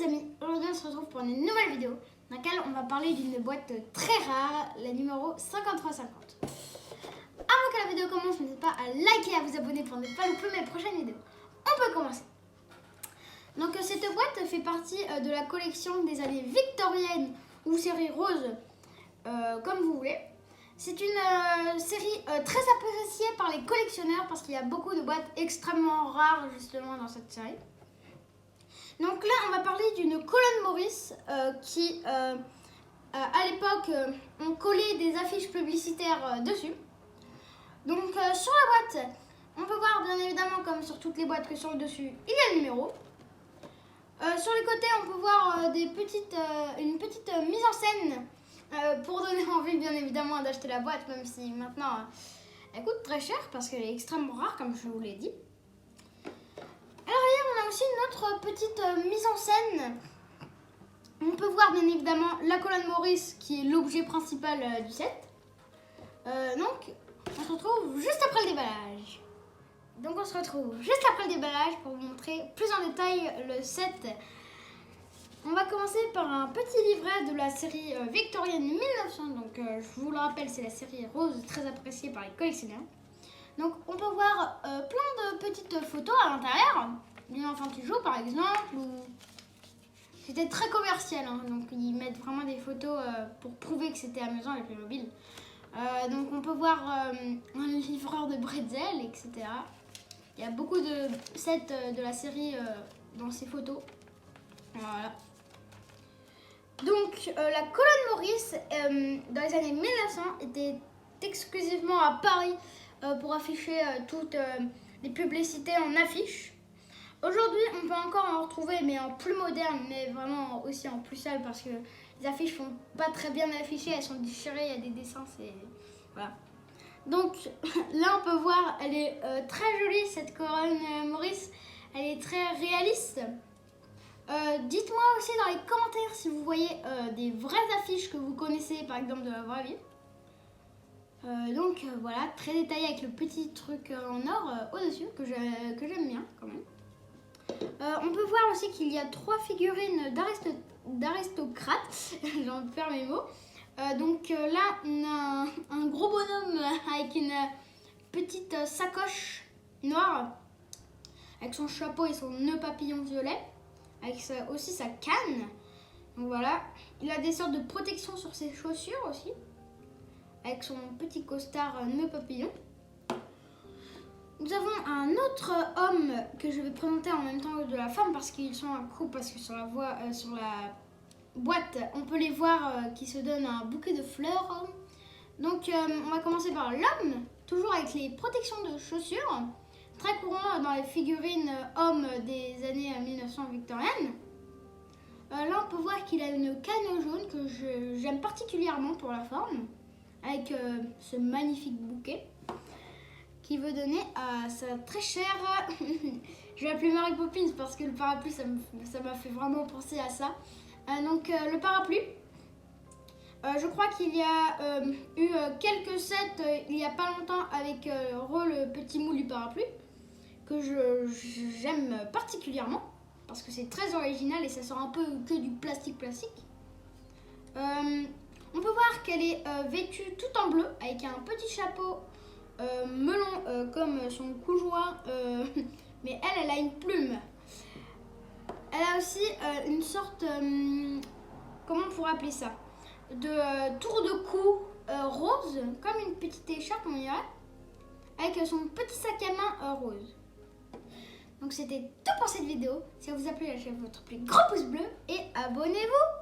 amis, aujourd'hui on se retrouve pour une nouvelle vidéo dans laquelle on va parler d'une boîte très rare, la numéro 5350. Avant que la vidéo commence, n'hésitez pas à liker et à vous abonner pour ne pas louper mes prochaines vidéos. On peut commencer. Donc cette boîte fait partie de la collection des années victoriennes ou série rose, comme vous voulez. C'est une série très appréciée par les collectionneurs parce qu'il y a beaucoup de boîtes extrêmement rares justement dans cette série. Donc là, on va parler d'une colonne Morris qui, à l'époque, on collait des affiches publicitaires dessus. Donc sur la boîte, on peut voir bien évidemment, comme sur toutes les boîtes, que sur le dessus, il y a le numéro. Sur les côtés, on peut voir une petite mise en scène pour donner envie, bien évidemment, d'acheter la boîte, même si maintenant, elle coûte très cher parce qu'elle est extrêmement rare, comme je vous l'ai dit. Alors là, on a aussi une autre petite mise en scène. On peut voir bien évidemment la colonne Morris qui est l'objet principal du set. Donc, on se retrouve juste après le déballage. Pour vous montrer plus en détail le set. On va commencer par un petit livret de la série victorienne 1900. Donc, je vous le rappelle, c'est la série rose très appréciée par les collectionneurs. Donc on peut voir plein de petites photos à l'intérieur, d'une enfant qui joue par exemple, ou c'était très commercial, hein, donc ils mettent vraiment des photos pour prouver que c'était amusant avec les mobiles. Donc on peut voir un livreur de bretzel, etc. Il y a beaucoup de sets de la série dans ces photos. Voilà. Donc la colonne Morris dans les années 1900 était exclusivement à Paris pour afficher toutes les publicités en affiches. Aujourd'hui, on peut encore en retrouver, mais en plus moderne, mais vraiment aussi en plus sale parce que les affiches sont pas très bien affichées, elles sont déchirées, il y a des dessins, c'est... Voilà. Donc là, on peut voir, elle est très jolie cette colonne Morris, elle est très réaliste. Dites-moi aussi dans les commentaires si vous voyez des vraies affiches que vous connaissez, par exemple de la vraie vie. Donc voilà, très détaillé avec le petit truc en or au-dessus que j'aime bien quand même. On peut voir aussi qu'il y a 3 figurines d'aristocrates, j'en perds mes mots. Donc là, on a un gros bonhomme avec une petite sacoche noire, avec son chapeau et son nœud papillon violet, avec aussi sa canne. Donc voilà, il a des sortes de protection sur ses chaussures aussi, avec son petit costard nœud papillon. Nous avons un autre homme que je vais présenter en même temps que de la femme parce qu'ils sont un couple, parce que sur la boîte, on peut les voir qui se donnent un bouquet de fleurs. Donc on va commencer par l'homme, toujours avec les protections de chaussures, très courant dans les figurines hommes des années 1900 victoriennes. Là on peut voir qu'il a une canne jaune que j'aime particulièrement pour la forme, avec ce magnifique bouquet qui veut donner à sa très chère, je vais l'appeler Mary Poppins parce que le parapluie ça m'a fait vraiment penser à ça. Donc le parapluie, je crois qu'il y a eu quelques sets il n'y a pas longtemps avec Ro le petit mou du parapluie que j'aime particulièrement parce que c'est très original et ça sort un peu que du plastique. On peut voir qu'elle est vêtue tout en bleu avec un petit chapeau melon comme son cougeoir, mais elle a une plume. Elle a aussi une sorte, comment on pourrait appeler ça, de tour de cou rose, comme une petite écharpe on dirait, avec son petit sac à main rose. Donc c'était tout pour cette vidéo. Si elle vous a plu, lâchez votre plus gros pouce bleu et abonnez-vous.